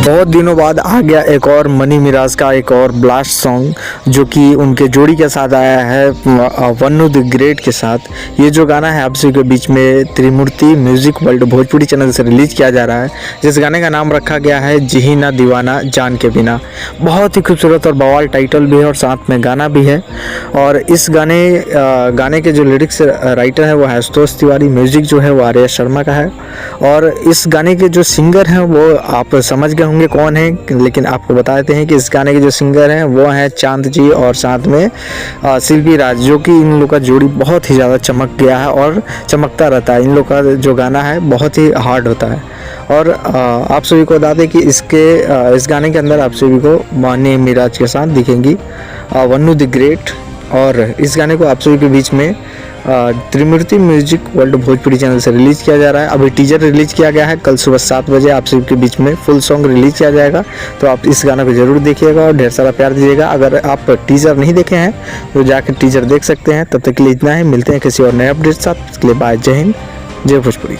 बहुत दिनों बाद आ गया एक और मनी मिराज का एक और ब्लास्ट सॉन्ग, जो कि उनके जोड़ी के साथ आया है वन्नू द ग्रेट के साथ। ये जो गाना है आप सभी के बीच में त्रिमूर्ति म्यूजिक वर्ल्ड भोजपुरी चैनल से रिलीज किया जा रहा है, जिस गाने का नाम रखा गया है जी ना दीवाना जान के बिना। बहुत ही खूबसूरत और बवाल टाइटल भी है और साथ में गाना भी है। और इस गाने के जो लिरिक्स राइटर है वो है आशुतोष तिवारी, म्यूजिक जो है वो आर्या शर्मा का है। और इस गाने के जो सिंगर हैं वो आप समझ गए होंगे कौन है, लेकिन आपको बता देते हैं कि इस गाने के जो सिंगर हैं वो हैं चांद जी और साथ में शिल्पी राज, जो कि इन लोग का जोड़ी बहुत ही ज़्यादा चमक गया है और चमकता रहता है। इन लोग का जो गाना है बहुत ही हार्ड होता है। और आप सभी को बता दें कि इस गाने के अंदर आप सभी को मनी मिराज के साथ दिखेंगी वन्नू द ग्रेट। और इस गाने को आप सभी के बीच में त्रिमूर्ति म्यूजिक वर्ल्ड भोजपुरी चैनल से रिलीज किया जा रहा है। अभी टीजर रिलीज किया गया है, कल सुबह 7 बजे आप सभी के बीच में फुल सॉन्ग रिलीज किया जाएगा। तो आप इस गाना को जरूर देखिएगा और ढेर सारा प्यार दीजिएगा। अगर आप टीजर नहीं देखे हैं तो जाकर टीजर देख सकते हैं। तब तक के लिए इतना है, मिलते हैं किसी और नए अपडेट साथ। इसके लिए बाय, जय हिंद, जय भोजपुरी।